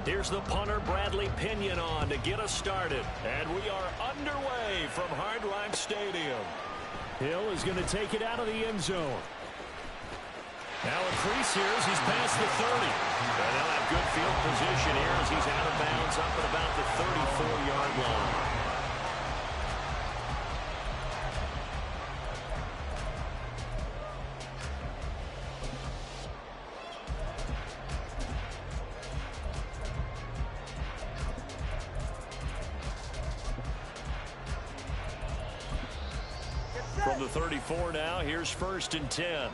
Here's the punter, Bradley Pinion, on to get us started. And we are underway from Hard Rock Stadium. Hill is going to take it out of the end zone. Now a crease here as he's past the 30. And they'll have good field position here as he's out of bounds up at about the 34-yard line. From the 34 now, here's 1st and 10.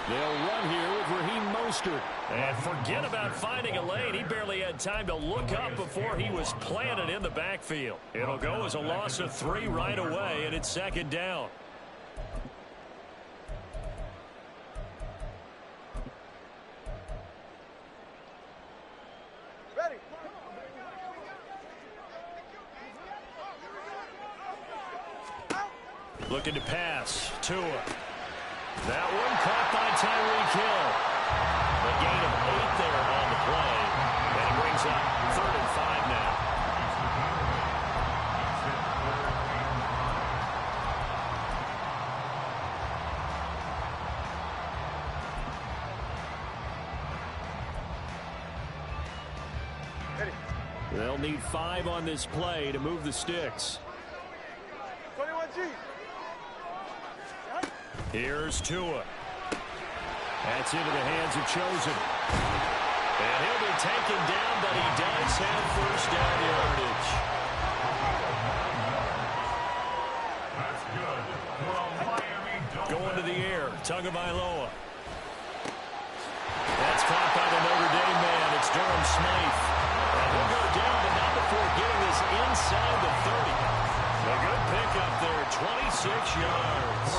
They'll run here with Raheem Mostert. And forget about finding a lane. He barely had time to look up before he was planted in the backfield. It'll go as a loss of 3 right away, and it's 2nd down. Looking to pass. Tua. That one caught by Tyreek Hill. A gain of 8 there on the play. And it brings up 3rd and 5 now. They'll need 5 on this play to move the sticks. 21G. Here's Tua. That's into the hands of Chosen. And he'll be taken down, but he does have 1st down yardage. That's good. Going to the air, Tagovailoa. That's caught by the Notre Dame man. It's Durham Smythe. And he'll go down, but not before getting this inside the 30. A good pickup there, 26 yards.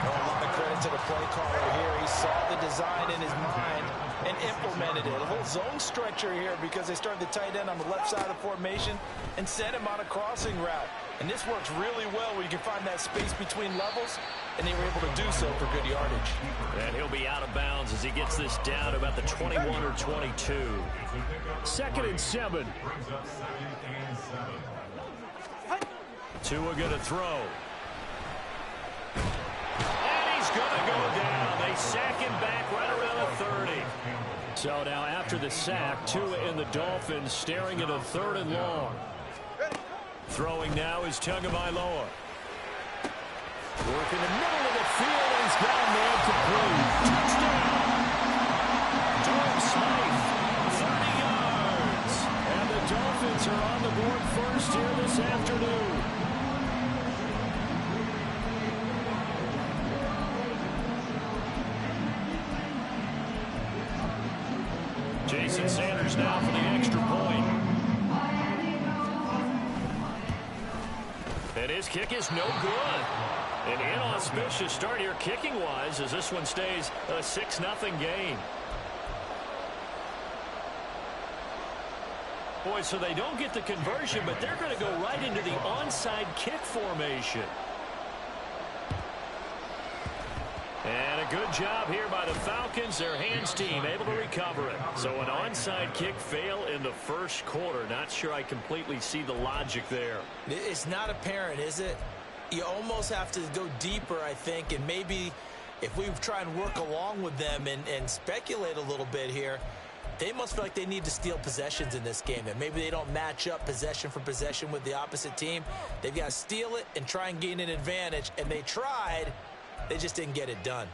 A lot of credit to the play caller here. He saw the design in his mind and implemented it. A little zone stretcher here because they started the tight end on the left side of the formation and sent him on a crossing route. And this works really well where you can find that space between levels, and they were able to do so for good yardage. And he'll be out of bounds as he gets this down to about the 21 or 22. 2nd and 7. Tua going to throw. And he's going to go down. They sack him back right around the 30. So now after the sack, Tua and the Dolphins staring at a 3rd and long. Throwing now is Tagovailoa. Work in the middle of the field, and he's got a man complete. Touchdown! Durham Smythe, 30 yards. And the Dolphins are on the board first here this afternoon. Jason Sanders now for the extra point. And his kick is no good. An inauspicious start here kicking-wise as this one stays a 6-0 game. Boy, so they don't get the conversion, but they're going to go right into the onside kick formation. And a good job here by the Falcons, their hands team, able to recover it. So an onside kick fail in the 1st quarter. Not sure I completely see the logic there. It's not apparent, is it? You almost have to go deeper, I think, and maybe if we try and work along with them and speculate a little bit here, they must feel like they need to steal possessions in this game, and maybe they don't match up possession for possession with the opposite team. They've got to steal it and try and gain an advantage, and they tried. They just didn't get it done.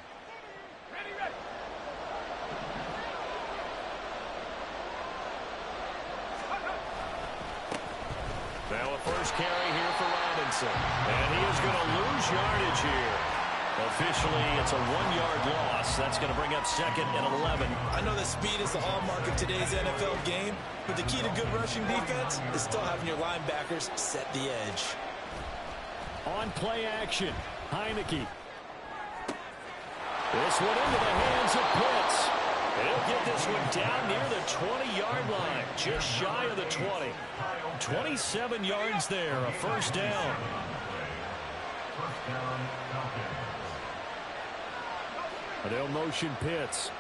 Now a first carry here for Robinson. And he is going to lose yardage here. Officially, it's a 1-yard loss. That's going to bring up 2nd and 11. I know that speed is the hallmark of today's NFL game, but the key to good rushing defense is still having your linebackers set the edge. On play action, Heineke. This one into the hands of Pitts. He'll get this one down near the 20-yard line, just shy of the 20. 27 yards there, a 1st down. They'll motion Pitts.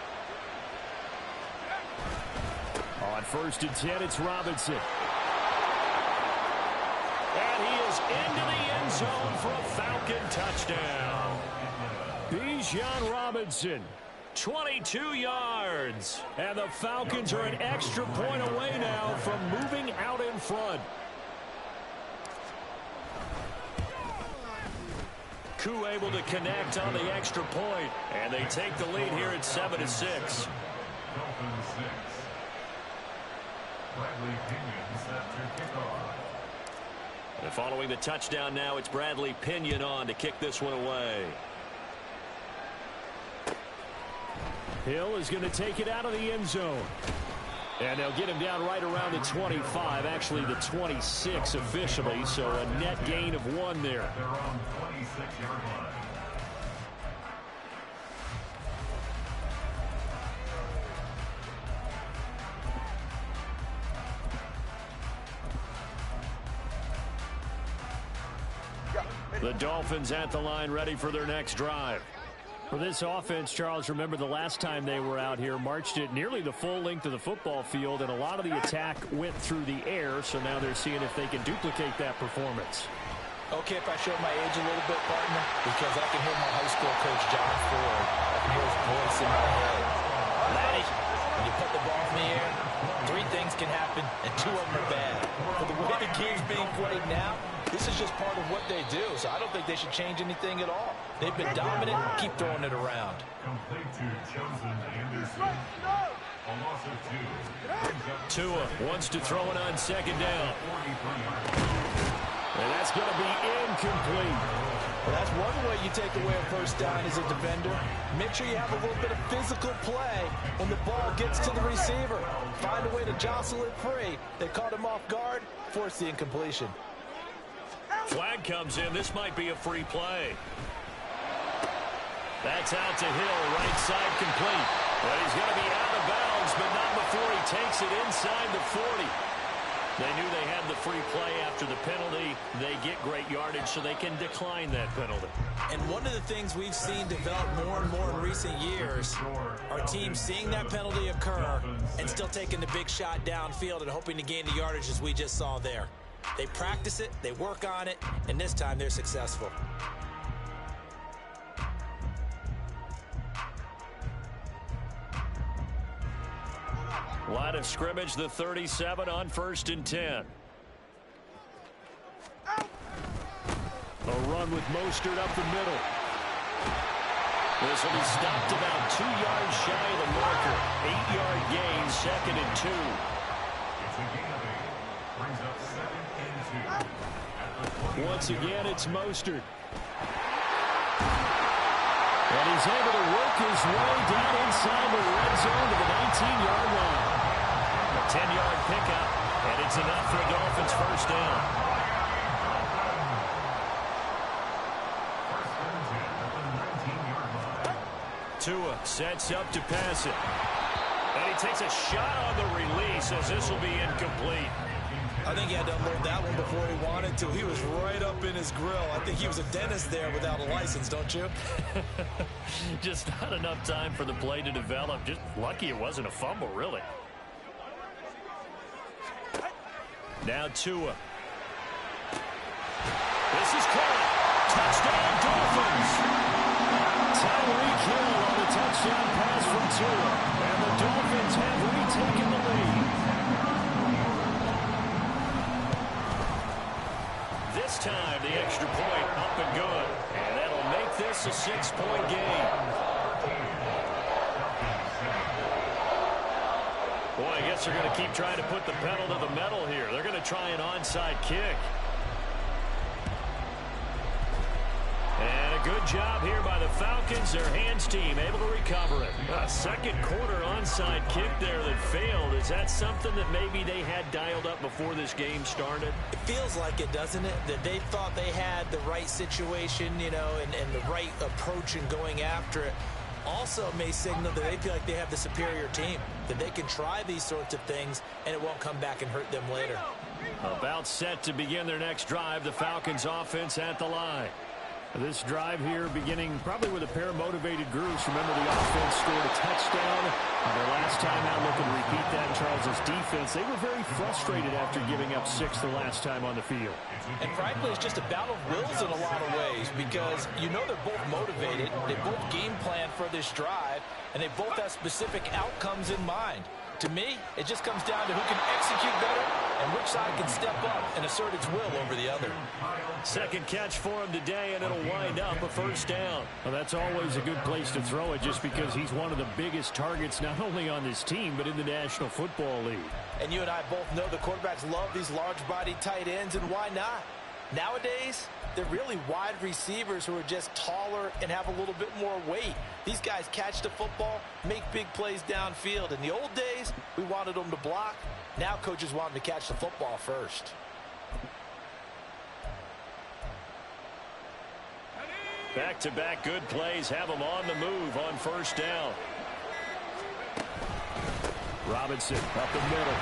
On 1st and 10, it's Robinson. And he is into the end zone for a Falcon touchdown. Bijan Robinson, 22 yards. And the Falcons are an extra point away now from moving out in front. Koo able to connect on the extra point, and they take the lead here at 7-6. And following the touchdown now, it's Bradley Pinion on to kick this one away. Hill is going to take it out of the end zone. And they'll get him down right around the 25, actually the 26 officially, so a net gain of 1 there. The Dolphins at the line ready for their next drive. For this offense, Charles, remember the last time they were out here, marched it nearly the full length of the football field, and a lot of the attack went through the air, so now they're seeing if they can duplicate that performance. Okay, if I show my age a little bit, partner, because I can hear my high school coach, John Ford. I can hear his voice in my head. Laddie, when you put the ball in the air, 3 things can happen, and 2 of them are bad. But the way the game's being played now, this is just part of what they do, so I don't think they should change anything at all. They've been dominant. Keep throwing it around. Tua wants to throw it on 2nd down. And that's going to be incomplete. Well, that's one way you take away a 1st down as a defender. Make sure you have a little bit of physical play when the ball gets to the receiver. Find a way to jostle it free. They caught him off guard, force the incompletion. Flag comes in. This might be a free play. That's out to Hill, right side complete. But he's going to be out of bounds, but not before he takes it inside the 40. They knew they had the free play after the penalty. They get great yardage, so they can decline that penalty. And one of the things we've seen develop more and more in recent years are teams seeing that penalty occur and still taking the big shot downfield and hoping to gain the yardage as we just saw there. They practice it, they work on it, and this time they're successful. Line of scrimmage, the 37 on 1st and 10. A run with Mostert up the middle. This will be stopped about 2 yards shy of the marker. 8-yard gain, 2nd and 2. Once again, it's Mostert. And he's able to work his way down inside the red zone to the 19-yard line. A 10-yard pickup, and it's enough for a Dolphins 1st down. Tua sets up to pass it. And he takes a shot on the release as this will be incomplete. I think he had to unload that one before he wanted to. He was right up in his grill. I think he was a dentist there without a license, don't you? Just not enough time for the play to develop. Just lucky it wasn't a fumble, really. Now Tua. This is caught. Touchdown, Dolphins. Tyreek Hill on the touchdown pass from Tua. And the Dolphins have retaken the lead. This time, the extra point up and good. And that'll make this a 6-point game. Boy, I guess they're going to keep trying to put the pedal to the metal here. They're going to try an onside kick. And a good job here by the Falcons. Their hands team able to recover it. A 2nd quarter onside kick there that failed. Is that something that maybe they had dialed up before this game started? It feels like it, doesn't it? That they thought they had the right situation, you know, and the right approach in going after it. Also may signal that they feel like they have the superior team, that they can try these sorts of things and it won't come back and hurt them later. About set to begin their next drive. The Falcons offense at the line. This drive here beginning probably with a pair of motivated groups. Remember, the offense scored a touchdown on their last time out. Looking to repeat that in Charles' defense. They were very frustrated after giving up 6 the last time on the field. And frankly, it's just a battle of wills in a lot of ways because you know they're both motivated. They both game plan for this drive, and they both have specific outcomes in mind. To me, it just comes down to who can execute better and which side can step up and assert its will over the other. Second catch for him today, and it'll wind up a first down. Well, that's always a good place to throw it just because he's one of the biggest targets not only on this team but in the National Football League. And you and I both know the quarterbacks love these large-bodied tight ends, and why not? Nowadays, they're really wide receivers who are just taller and have a little bit more weight. These guys catch the football, make big plays downfield. In the old days, we wanted them to block. Now coaches want them to catch the football first. Back-to-back good plays have them on the move on first down. Robinson up the middle.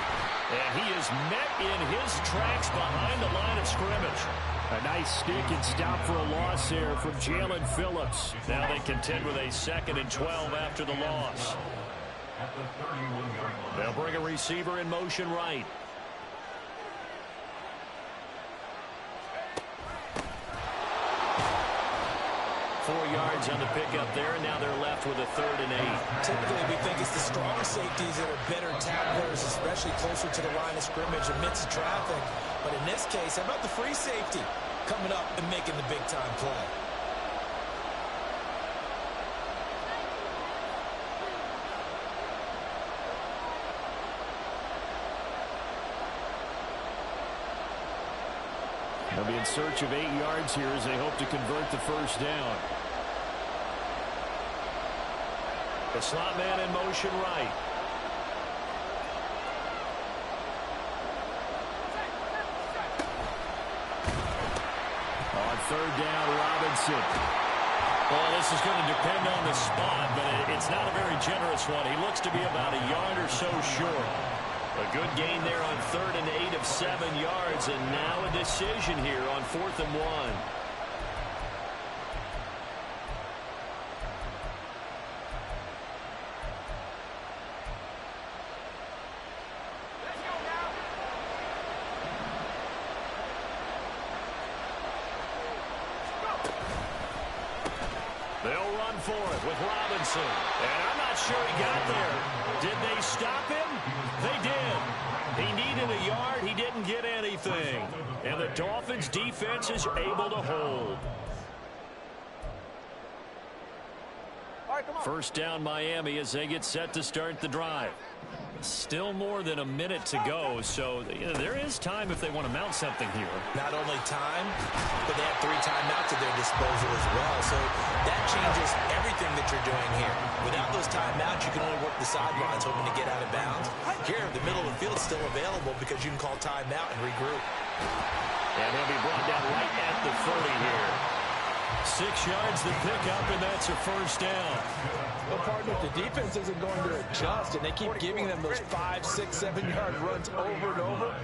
And he is met in his tracks behind the line of scrimmage. A nice stick and stop for a loss there from Jalen Phillips. Now they contend with a 2nd and 12 after the loss. They'll bring a receiver in motion right. Four yards on the pickup there, and now they're left with a 3rd and 8. Typically, we think it's the strong safeties that are better tacklers, especially closer to the line of scrimmage amidst traffic. But in this case, how about the free safety coming up and making the big-time play? They'll be in search of 8 yards here as they hope to convert the first down. The slot man in motion right. On 3rd down, Robinson. Well, this is going to depend on the spot, but it's not a very generous one. He looks to be about a yard or so short. A good gain there on 3rd and 8 of 7 yards, and now a decision here on 4th and 1. They'll run for it with Robinson. And I'm not sure he got there. Did they stop him? They did. He needed a yard. He didn't get anything. And the Dolphins' defense is able to hold. First down, Miami, as they get set to start the drive. Still more than a minute to go, so there is time if they want to mount something here. Not only time, but they have 3 timeouts at their disposal as well. So that changes everything that you're doing here. Without those timeouts, you can only work the sidelines hoping to get out of bounds. Here, the middle of the field is still available because you can call timeout and regroup. And he'll be brought down right at the 30 here. 6 yards to pick up, and that's a first down. Well, partner, if the defense isn't going to adjust and they keep giving them those 5, 6, 7-yard runs over and over,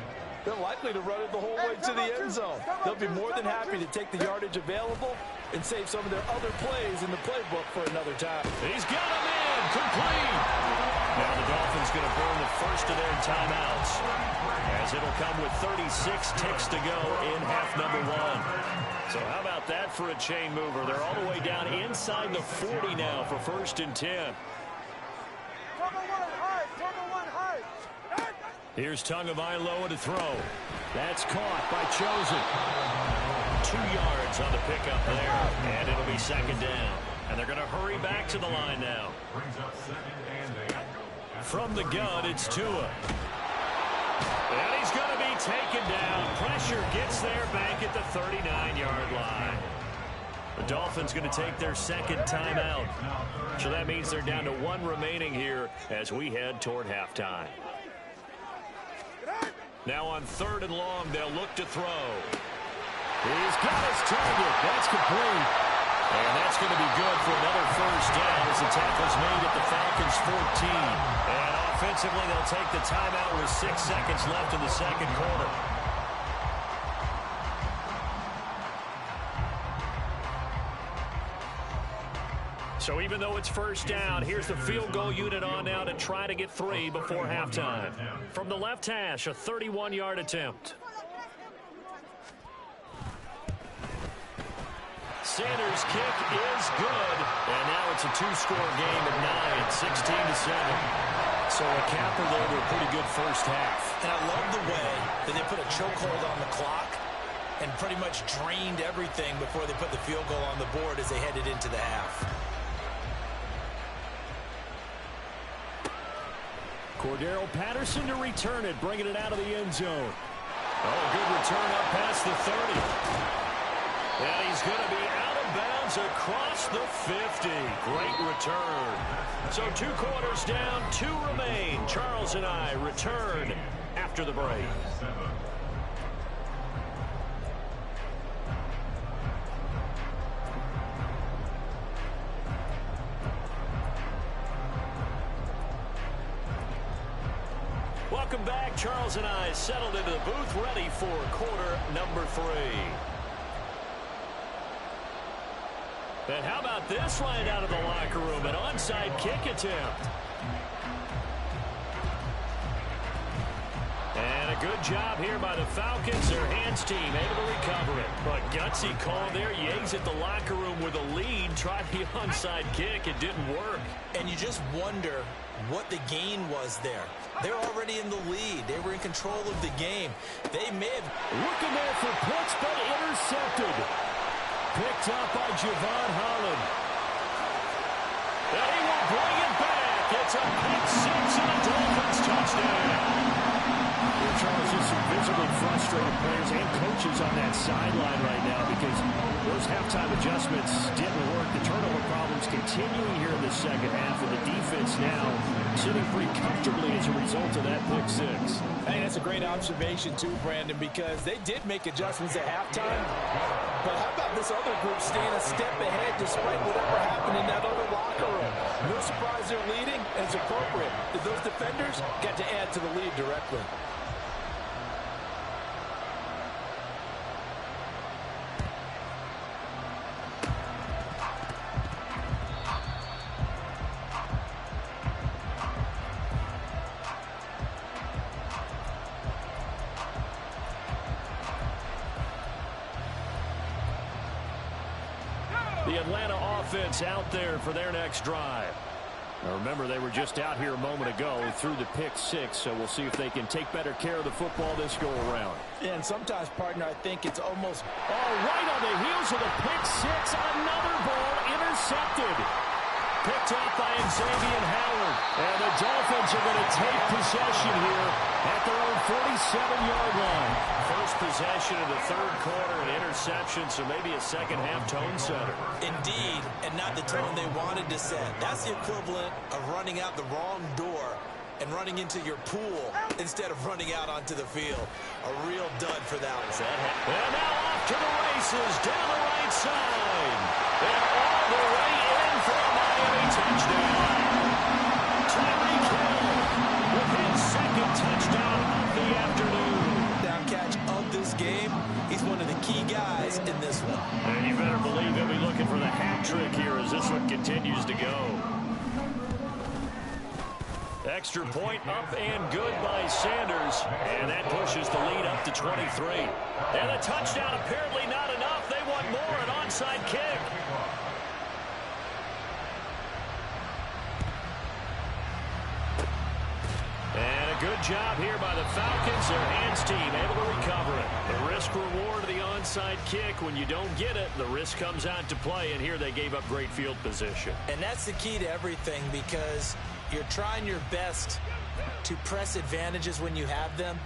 they're likely to run it the whole way to the end zone. They'll be more than happy to take the yardage available and save some of their other plays in the playbook for another time. He's got him in, complete. Now the Dolphins going to burn the first of their timeouts, as it'll come with 36 ticks to go in half number 1. So how about that for a chain mover? They're all the way down inside the 40 now for 1st and 10. Here's Tagovailoa to throw. That's caught by Chosen. 2 yards on the pickup there, and it'll be 2nd down. And they're going to hurry back to the line now. From the gun, it's Tua. And he's going to be taken down. Pressure gets there back at the 39-yard line. The Dolphins going to take their 2nd timeout. So that means they're down to 1 remaining here as we head toward halftime. Now on 3rd and long, they'll look to throw. He's got his target. That's complete. And that's going to be good for another first down as the tackle's made at the Falcons' 14. And offensively, they'll take the timeout with 6 seconds left in the 2nd quarter. So even though it's first down, here's the field goal unit on now to try to get 3 before halftime. From the left hash, a 31-yard attempt. Sanders' kick is good. And now it's a 2-score game at 9, 16-7. So a capper there to a pretty good first half. And I love the way that they put a chokehold on the clock and pretty much drained everything before they put the field goal on the board as they headed into the half. Cordero Patterson to return it, bringing it out of the end zone. Oh, good return up past the 30. And he's going to be out of bounds across the 50. Great return. So 2 quarters down, 2 remain. Charles and I return after the break. Welcome back. Charles and I settled into the booth, ready for quarter number 3. And how about this line out of the locker room? An onside kick attempt. And a good job here by the Falcons. Their hands team able to recover it. But gutsy call there. You exit the locker room with a lead. Tried the onside kick. It didn't work. And you just wonder what the gain was there. They're already in the lead. They were in control of the game. They may have... Looking there for pitch, but intercepted. Picked up by Javon Holland. And he will bring it back. It's a pick 6 and a Dolphins touchdown. Well, Charles, just some visibly frustrated players and coaches on that sideline right now because those halftime adjustments didn't work. The turnover problems continuing here in the second half, and the defense now sitting pretty comfortably as a result of that pick 6. I think that's a great observation too, Brandon, because they did make adjustments at halftime. But how about this other group staying a step ahead despite whatever happened in that other locker room? No surprise they're leading, and it's appropriate that those defenders got to add to the lead directly. The Atlanta offense out there for their next drive. Now remember, they were just out here a moment ago through the pick 6, so we'll see if they can take better care of the football this go around. And sometimes, partner, I think it's almost... right on the heels of the pick 6, another ball intercepted. Picked up by Xavier Howard. And the Dolphins are going to take possession here at their own 47-yard line. First possession of the third quarter, an interception, so maybe a second-half tone setter. Indeed, and not the tone they wanted to set. That's the equivalent of running out the wrong door and running into your pool instead of running out onto the field. A real dud for that one. And now off to the races, down the right side. And all the way in for a Miami touchdown. Tyreek Hill with his second touchdown of the afternoon. Down catch of this game. He's one of the key guys in this one. And you better believe he'll be looking for the hat trick here as this one continues to go. Extra point up and good by Sanders. And that pushes the lead up to 23. And a touchdown apparently not enough. They want more, an onside kick. And a good job here by the Falcons. Their hands team able to recover it. The risk reward of the onside kick. When you don't get it, the risk comes out to play. And here they gave up great field position. And that's the key to everything, because you're trying your best to press advantages when you have them,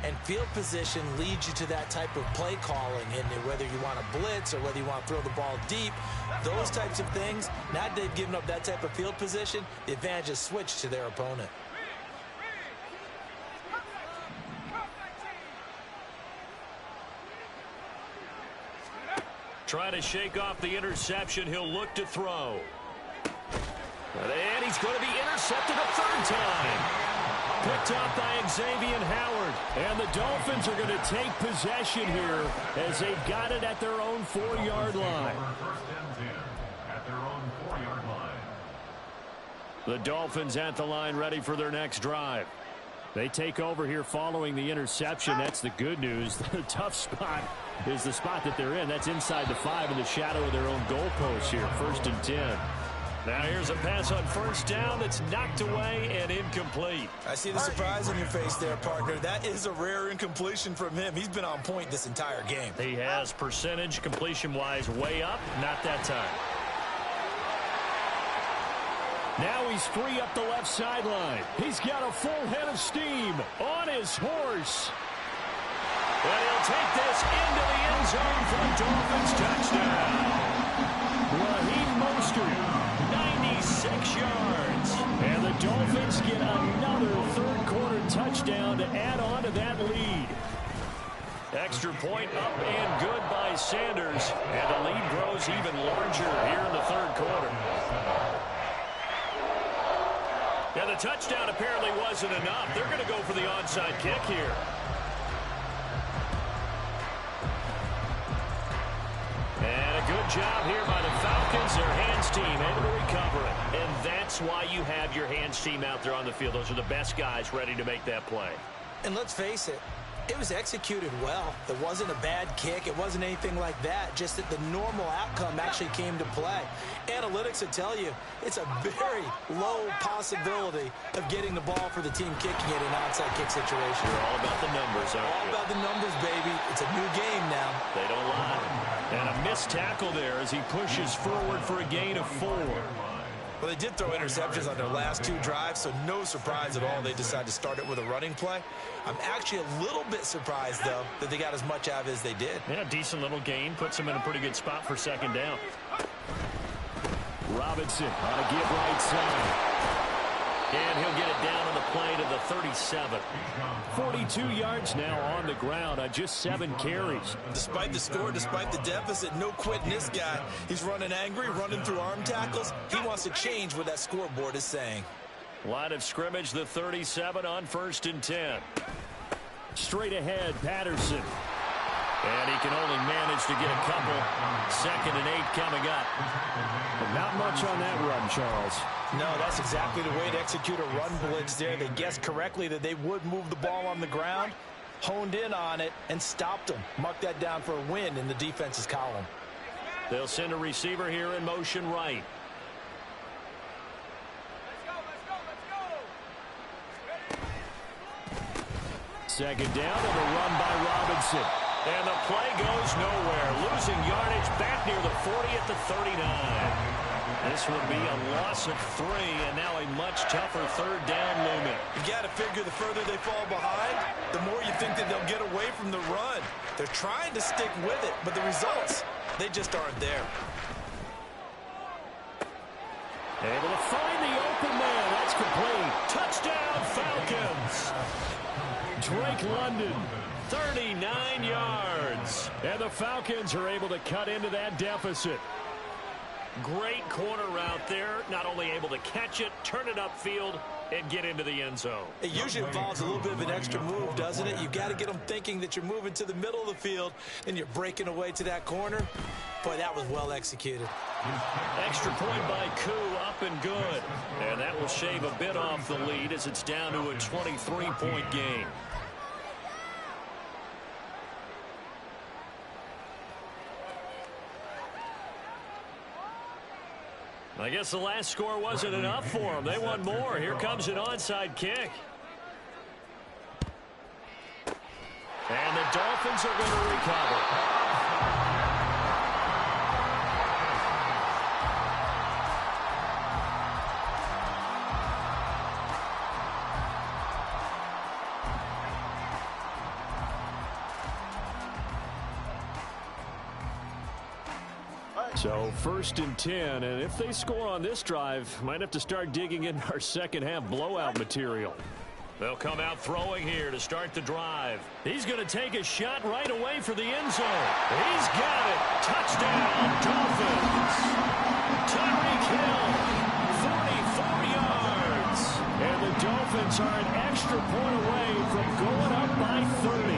and field position leads you to that type of play calling. And whether you want to blitz or whether you want to throw the ball deep, those types of things, now that they've given up that type of field position, the advantage is switched to their opponent. Trying to shake off the interception. He'll look to throw. And he's going to be intercepted a third time. Picked up by Xavier Howard. And the Dolphins are going to take possession here as they've got it at their own 4-yard line. First and 10 at their own 4-yard line. The Dolphins at the line ready for their next drive. They take over here following the interception. That's the good news. The tough spot is the spot that they're in. That's inside the 5 in the shadow of their own goalpost here. 1st and 10. Now here's a pass on 1st down that's knocked away and incomplete. I see the surprise on your face there, partner. That is a rare incompletion from him. He's been on point this entire game. He has percentage completion-wise way up. Not that time. Now he's free up the left sideline. He's got a full head of steam on his horse. And he'll take this into the end zone for the Dolphins touchdown. Raheem Mostert, 96 yards. And the Dolphins get another third-quarter touchdown to add on to that lead. Extra point up and good by Sanders. And the lead grows even larger here in the third quarter. Yeah, the touchdown apparently wasn't enough. They're going to go for the onside kick here. And a good job here by the Falcons. Their hands team able to recover it. And that's why you have your hands team out there on the field. Those are the best guys ready to make that play. And let's face it, it was executed well. It wasn't a bad kick. It wasn't anything like that. Just that the normal outcome actually came to play. Analytics will tell you it's a very low possibility of getting the ball for the team kicking it in an onside kick situation. You're all about the numbers, aren't you? All about the numbers, baby. It's a new game now. They don't lie. And a missed tackle there as he pushes forward for a gain of 4. Well, they did throw interceptions on their last 2 drives, so no surprise at all they decided to start it with a running play. I'm actually a little bit surprised, though, that they got as much out of it as they did. Yeah, decent little gain. Puts them in a pretty good spot for 2nd down. Robinson on a give right side. And he'll get it down on the play to the 37. 42 yards now on the ground on just 7 carries. Despite the score, despite the deficit, no quitting this guy. He's running angry, running through arm tackles. He wants to change what that scoreboard is saying. Line of scrimmage, the 37 on 1st and 10. Straight ahead, Patterson. And he can only manage to get a couple. 2nd and 8 coming up. But not much on that run, Charles. No, that's exactly the way to execute a run blitz there. They guessed correctly that they would move the ball on the ground, honed in on it, and stopped them. Marked that down for a win in the defense's column. They'll send a receiver here in motion right. Second down and a run by Robinson. And the play goes nowhere. Losing yardage back near the 40 at the 39. This would be a loss of 3, and now a much tougher 3rd down looming. You got to figure the further they fall behind, the more you think that they'll get away from the run. They're trying to stick with it, but the results, they just aren't there. Able to find the open man. That's complete. Touchdown, Falcons. Drake London, 39 yards. And the Falcons are able to cut into that deficit. Great corner route there. Not only able to catch it, turn it upfield, and get into the end zone. It usually involves a little bit of an extra move, doesn't it? You've got to get them thinking that you're moving to the middle of the field and you're breaking away to that corner. Boy, that was well executed. Extra point by Koo, up and good. And that will shave a bit off the lead as it's down to a 23-point game. I guess the last score wasn't enough for them. They want more. Here comes an onside kick. And the Dolphins are going to recover. So 1st and 10, and if they score on this drive, might have to start digging in our second half blowout material. They'll come out throwing here to start the drive. He's going to take a shot right away for the end zone. He's got it. Touchdown, Dolphins. Tyreek Hill, 44 yards. And the Dolphins are an extra point away from going up by 30.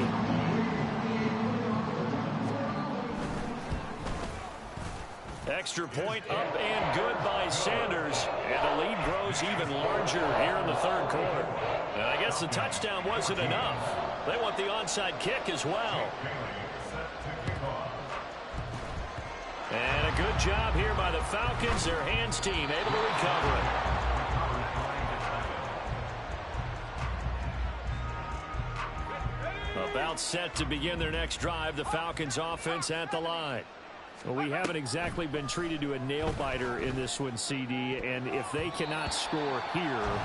extra point up and good by Sanders. And the lead grows even larger here in the third quarter. And I guess the touchdown wasn't enough. They want the onside kick as well. And a good job here by the Falcons. Their hands team able to recover it. About set to begin their next drive. The Falcons offense at the line. Well, we haven't exactly been treated to a nail-biter in this one, CD, and if they cannot score here,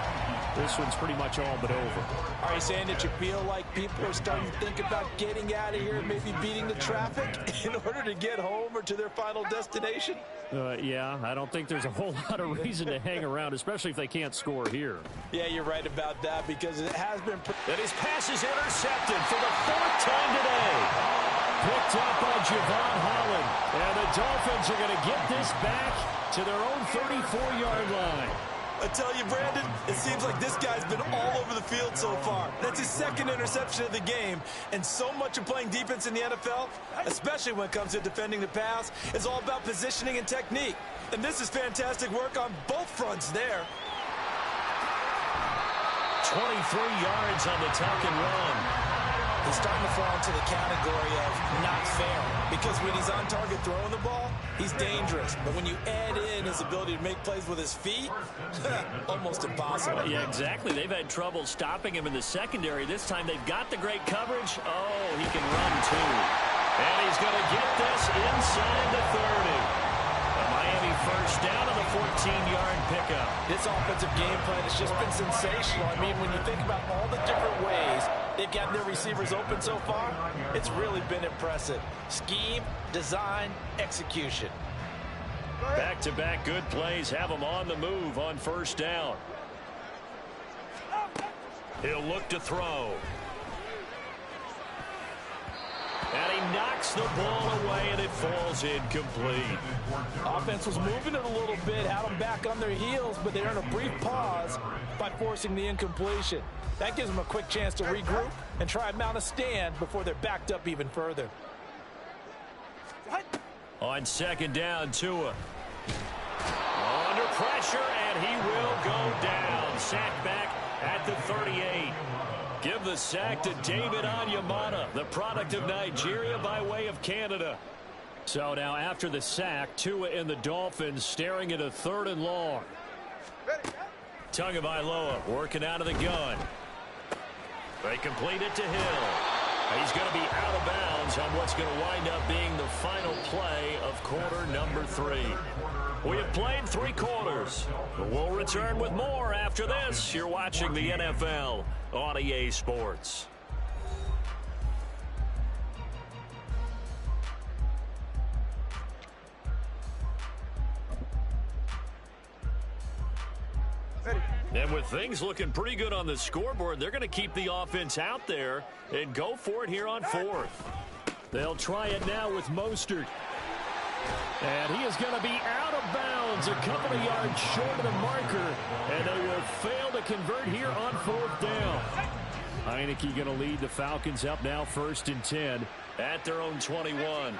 this one's pretty much all but over. Are you saying that you feel like people are starting to think about getting out of here and maybe beating the traffic in order to get home or to their final destination? Yeah, I don't think there's a whole lot of reason to hang around, especially if they can't score here. Yeah, you're right about that because it has been... And his pass is intercepted for the fourth time today. Picked up by Javon Holland. And the Dolphins are going to get this back to their own 34-yard line. I tell you, Brandon, it seems like this guy's been all over the field so far. That's his second interception of the game. And so much of playing defense in the NFL, especially when it comes to defending the pass, is all about positioning and technique. And this is fantastic work on both fronts there. 23 yards on the tuck and run. He's starting to fall into the category of not fair because when he's on target throwing the ball, he's dangerous. But when you add in his ability to make plays with his feet, almost impossible. Yeah, exactly. They've had trouble stopping him in the secondary. This time they've got the great coverage. Oh, he can run too. And he's going to get this inside the 30. A Miami first down on the 14-yard pickup. This offensive game plan has just been sensational. I mean, when you think about all the different ways they've gotten their receivers open so far, it's really been impressive. Scheme, design, execution. Back-to-back good plays have them on the move on first down. He'll look to throw. And he knocks the ball away, and it falls incomplete. Offense was moving it a little bit, had them back on their heels, but they earned a brief pause by forcing the incompletion. That gives them a quick chance to regroup and try and mount a stand before they're backed up even further. On second down, Tua. Under pressure, and he will go down. Sacked back at the 38. Give the sack to David Onyemata, the product of Nigeria by way of Canada. So now after the sack, Tua and the Dolphins staring at a third and long. Tagovailoa working out of the gun. They complete it to Hill. He's going to be out of bounds on what's going to wind up being the final play of quarter number 3. We have played 3 quarters. We'll return with more after this. You're watching the NFL on EA Sports. And with things looking pretty good on the scoreboard, they're going to keep the offense out there and go for it here on 4th. They'll try it now with Mostert. And he is going to be out of bounds a couple of yards short of the marker. And they will fail to convert here on 4th down. Heineke going to lead the Falcons up now 1st and 10 at their own 21.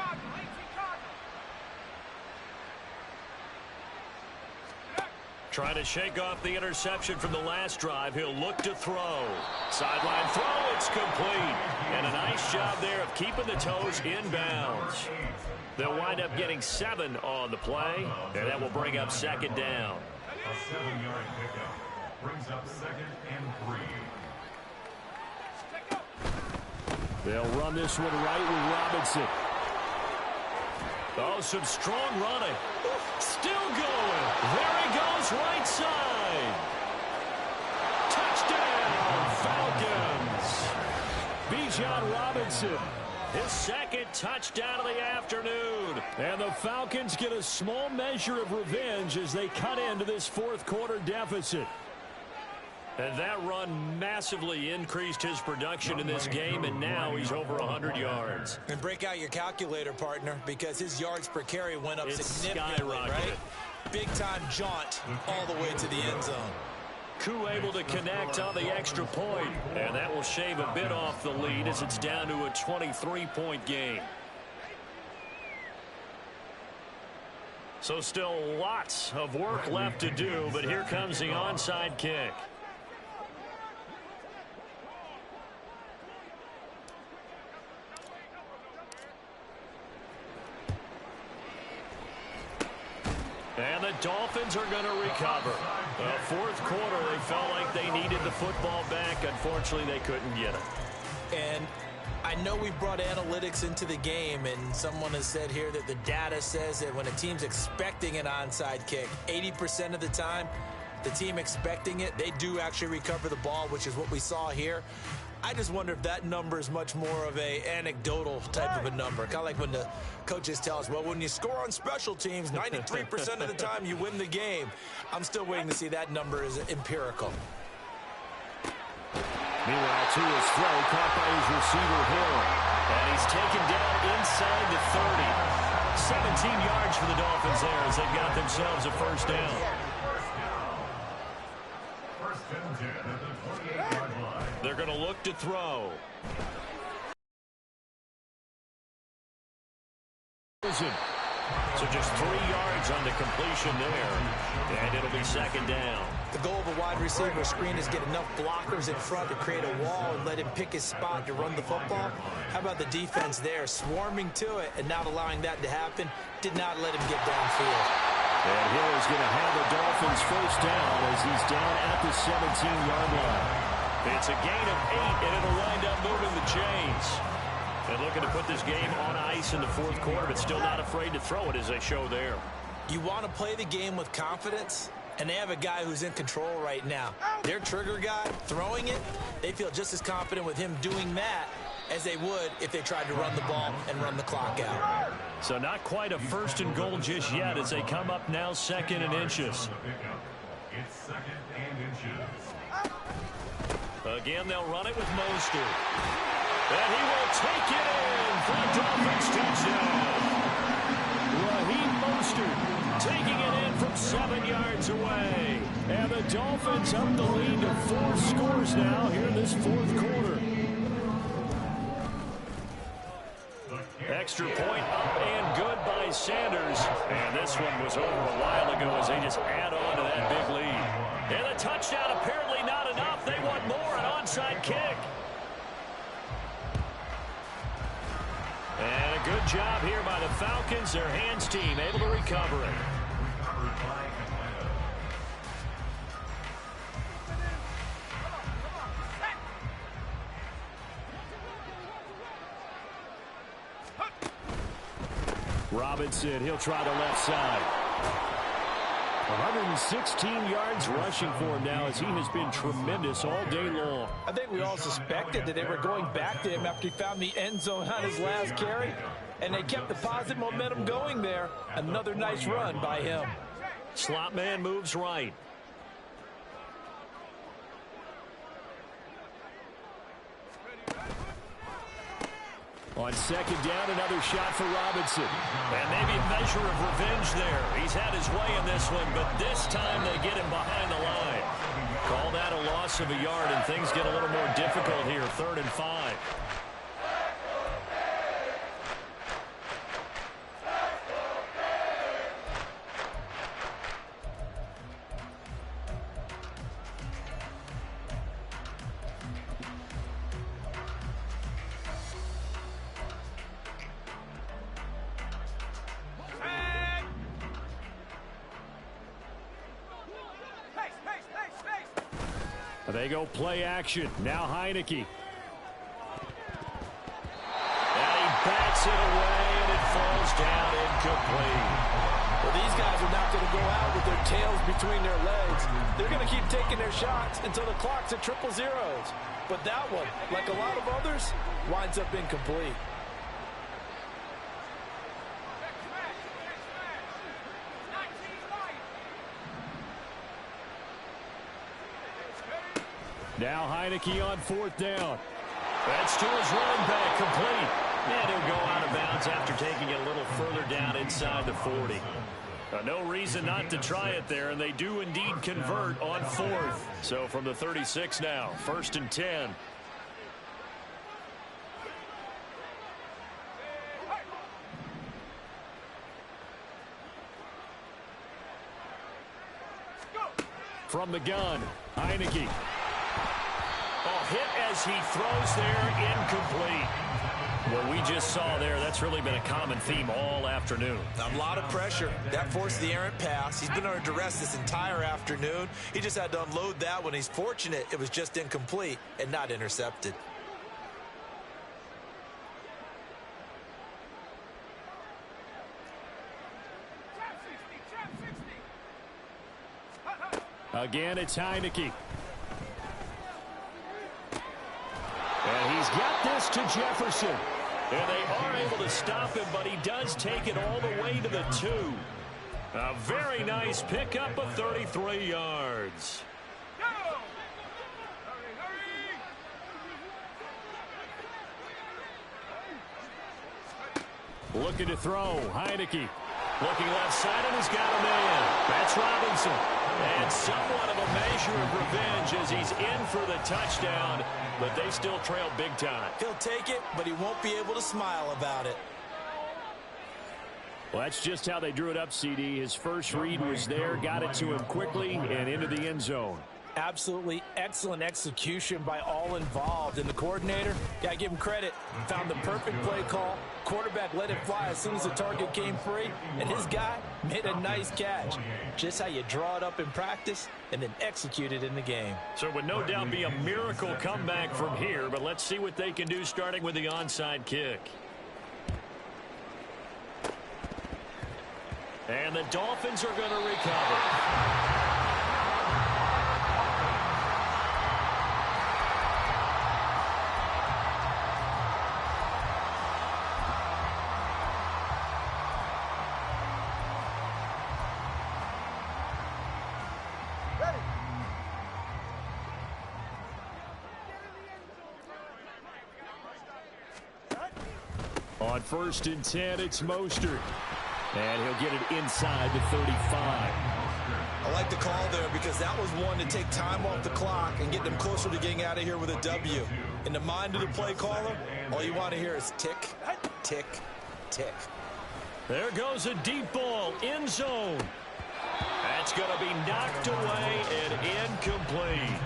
Trying to shake off the interception from the last drive. He'll look to throw. Sideline throw. It's complete. And a nice job there of keeping the toes in bounds. They'll wind up getting 7 on the play, and that will bring up second down. A 7-yard pickup brings up 2nd and 3. They'll run this one right with Robinson. Oh, some strong running. Still going. There he goes, right side. Touchdown, Falcons. Bijan Robinson. His second touchdown of the afternoon. And the Falcons get a small measure of revenge as they cut into this 4th quarter deficit. And that run massively increased his production in this game, and now he's over 100 yards. And break out your calculator, partner, because his yards per carry went up significantly, skyrocketed. right? Big-time jaunt all the way to the end zone. Koo able to connect on the extra point, and that will shave a bit off the lead as it's down to a 23-point game. So still lots of work left to do, but here comes the onside kick. And the Dolphins are going to recover. Fourth quarter, they felt like they needed the football back. Unfortunately, they couldn't get it. And I know we brought analytics into the game, and someone has said here that the data says that when a team's expecting an onside kick, 80% of the time, the team expecting it, they do actually recover the ball, which is what we saw here. I just wonder if that number is much more of a anecdotal type of a number. Kind of like when the coaches tell us, well, when you score on special teams, 93% of the time you win the game. I'm still waiting to see that number is empirical. Meanwhile, Tua's throw caught by his receiver, Hill. And he's taken down inside the 30. 17 yards for the Dolphins there as they've got themselves a first down. First and 10 at the 28-yard line. They're going to look to throw. So just 3 yards on the completion there. And it'll be second down. The goal of a wide receiver screen is get enough blockers in front to create a wall and let him pick his spot to run the football. How about the defense there, swarming to it and not allowing that to happen? Did not let him get downfield. And Hill is going to have the Dolphins first down as he's down at the 17-yard line. It's a gain of 8, and it'll wind up moving the chains. And looking to put this game on ice in the fourth quarter, but still not afraid to throw it as they show there. You want to play the game with confidence, and they have a guy who's in control right now. Their trigger guy throwing it, they feel just as confident with him doing that as they would if they tried to run the ball and run the clock out. So not quite a first and goal just yet as they come up now second and inches. It's second and inches. Again, they'll run it with Mostert. And he will take it in for a Dolphins touchdown. Raheem Mostert taking it in from 7 yards away. And the Dolphins up the lead to 4 scores now here in this fourth quarter. Extra point up and good by Sanders. And this one was over a while ago as they just add on to that big lead. And the touchdown apparently not enough. They want more, an onside kick. And a good job here by the Falcons. Their hands team able to recover it. Recovered by Atlanta. Robinson, he'll try the left side. 116 yards rushing for him now as he has been tremendous all day long. I think we all suspected that they were going back to him after he found the end zone on his last carry, and they kept the positive momentum going there. Another nice run by him. Slot man moves right. On second down, another shot for Robinson. And maybe a measure of revenge there. He's had his way in this one, but this time they get him behind the line. Call that a loss of a yard, and things get a little more difficult here, 3rd and 5. They go play action. Now Heineke. And he bats it away, and it falls down incomplete. Well, these guys are not going to go out with their tails between their legs. They're going to keep taking their shots until the clock's at triple zeros. But that one, like a lot of others, winds up incomplete. Now Heineke on 4th down. That's to his running back, complete. And he'll go out of bounds after taking it a little further down inside the 40. No reason not to try it there, and they do indeed convert on 4th. So from the 36 now, 1st and 10. From the gun, Heineke. Oh, hit as he throws there, incomplete. What we just saw there, that's really been a common theme all afternoon. A lot of pressure. That forced the errant pass. He's been under duress this entire afternoon. He just had to unload that one. He's fortunate it was just incomplete and not intercepted. Again, it's Heineke. And he's got this to Jefferson. And they are able to stop him, but he does take it all the way to the 2. A very nice pickup of 33 yards. Looking to throw, Heineke. Looking left side, and he's got a man. That's Robinson. And somewhat of a measure of revenge as he's in for the touchdown, but they still trail big time. He'll take it, but he won't be able to smile about it. Well, that's just how they drew it up, CD. His first read was there, got it to him quickly, and into the end zone. Absolutely excellent execution by all involved. And the coordinator, got to give him credit, found the perfect play call. Quarterback let it fly as soon as the target came free, and his guy made a nice catch. Just how you draw it up in practice and then execute it in the game. So it would no doubt be a miracle comeback from here, but let's see what they can do starting with the onside kick. And the Dolphins are going to recover. On 1st and 10, it's Mostert. And he'll get it inside the 35. I like the call there because that was one to take time off the clock and get them closer to getting out of here with a W. In the mind of the play caller, all you want to hear is tick, tick, tick. There goes a deep ball, end zone. That's going to be knocked away and incomplete.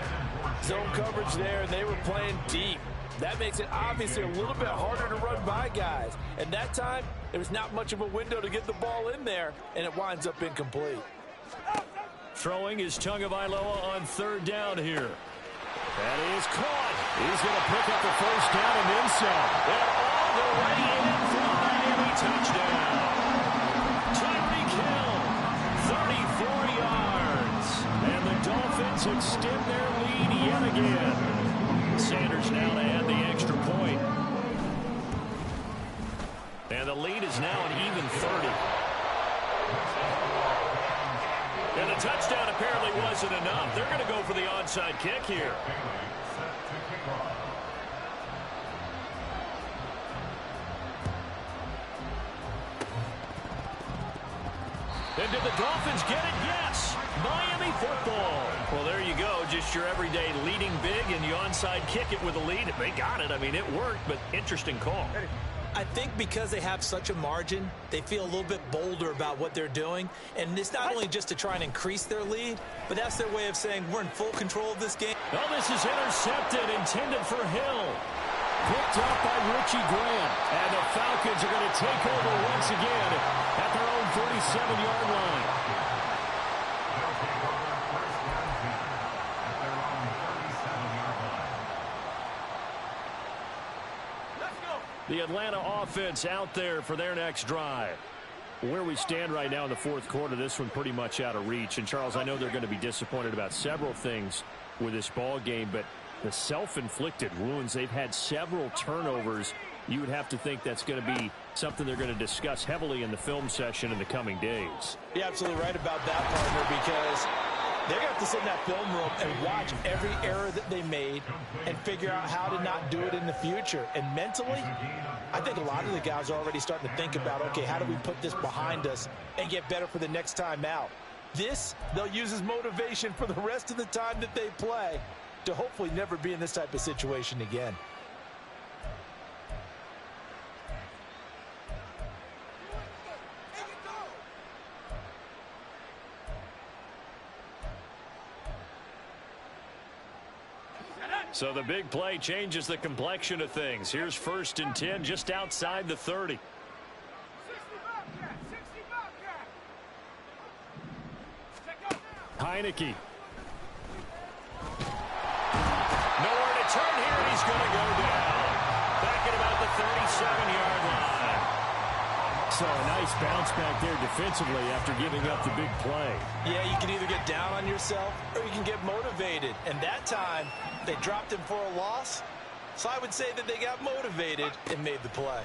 Zone coverage there, and they were playing deep. That makes it obviously a little bit harder to run by guys. And that time, there's not much of a window to get the ball in there, and it winds up incomplete. Throwing is Tagovailoa on 3rd down here. That is caught. He's going to pick up the 1st down and then some. And all the way in for a Miami touchdown. Tyreek Hill, 34 yards. And the Dolphins extend their lead yet again. Sanders now to add the extra point. And the lead is now an even 30. And the touchdown apparently wasn't enough. They're going to go for the onside kick here. And did the Dolphins get it? Yes. Miami football. Well, there you go. Just your everyday leading big, and you onside kick it with a lead. They got it. I mean, it worked, but interesting call. I think because they have such a margin, they feel a little bit bolder about what they're doing. And it's not only just to try and increase their lead, but that's their way of saying we're in full control of this game. Oh, this is intercepted, intended for Hill. Picked up by Richie Grant. And the Falcons are going to take over once again at their own 37-yard line. The Atlanta offense out there for their next drive. Where we stand right now in the 4th quarter, this one pretty much out of reach. And, Charles, I know they're going to be disappointed about several things with this ball game, but the self-inflicted wounds, they've had several turnovers. You would have to think that's going to be something they're going to discuss heavily in the film session in the coming days. You're absolutely right about that, partner, because they're going to have to sit in that film room and watch every error that they made and figure out how to not do it in the future. And mentally, I think a lot of the guys are already starting to think about, okay, how do we put this behind us and get better for the next time out? This, they'll use as motivation for the rest of the time that they play to hopefully never be in this type of situation again. So the big play changes the complexion of things. Here's 1st and 10 just outside the 30. Heineke. Nowhere to turn here, and he's going to go down. Back at about the 37-yard line. So a nice bounce back there defensively after giving up the big play. Yeah, you can either get down on yourself or you can get motivated. And that time, they dropped him for a loss. So I would say that they got motivated and made the play.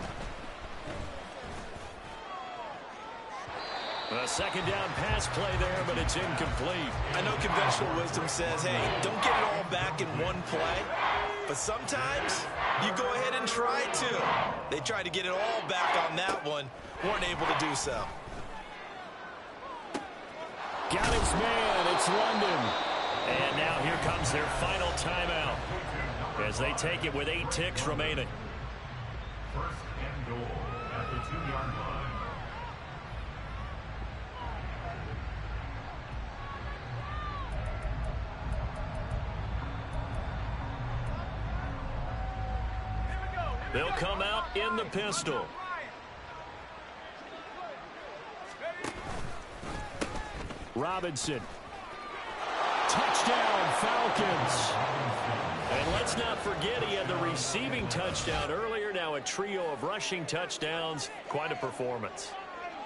A 2nd down pass play there, but it's incomplete. I know conventional wisdom says, hey, don't get it all back in one play. But sometimes you go ahead and try to. They tried to get it all back on that one. Weren't able to do so. Got his man. It's London. And now here comes their final timeout as they take it with 8 ticks remaining. 1st and goal at the 2-yard line. They'll come out in the pistol. Robinson. Touchdown, Falcons. And let's not forget he had the receiving touchdown earlier. Now a trio of rushing touchdowns. Quite a performance.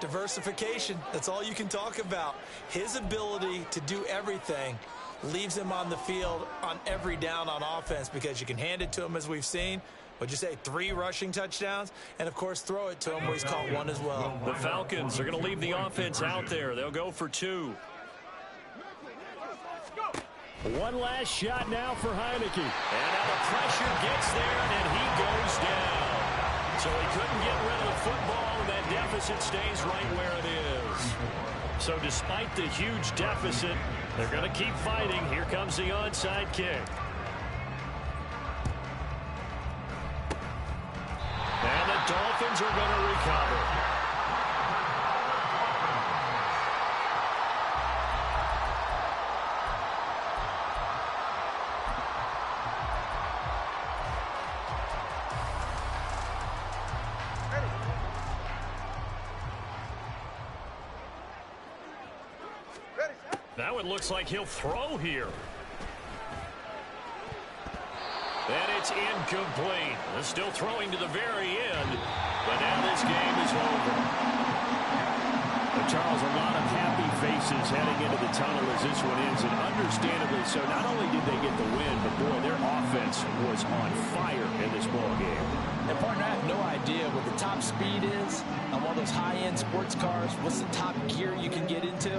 Diversification, that's all you can talk about. His ability to do everything leaves him on the field on every down on offense because you can hand it to him as we've seen. What'd you say, 3 rushing touchdowns? And, of course, throw it to him where he's caught 1 as well. The Falcons are going to leave the offense out there. They'll go for 2. One last shot now for Heineke. And now the pressure gets there, and he goes down. So he couldn't get rid of the football, and that deficit stays right where it is. So despite the huge deficit, they're going to keep fighting. Here comes the onside kick. And the Dolphins are going to recover. Now it looks like he'll throw here. And it's incomplete. They're still throwing to the very end, but now this game is over. But Charles, a lot of happy faces heading into the tunnel as this one ends, and understandably so. Not only did they get the win, but boy, their offense was on fire in this ball game. And partner, I have no idea what the top speed is on one of those high-end sports cars. What's the top gear you can get into?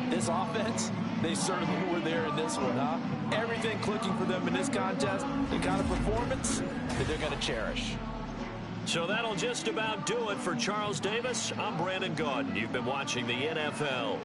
This offense, they certainly were there in this one, huh? Everything clicking for them in this contest, the kind of performance that they're going to cherish. So that'll just about do it for Charles Davis. I'm Brandon Gaudin. You've been watching the NFL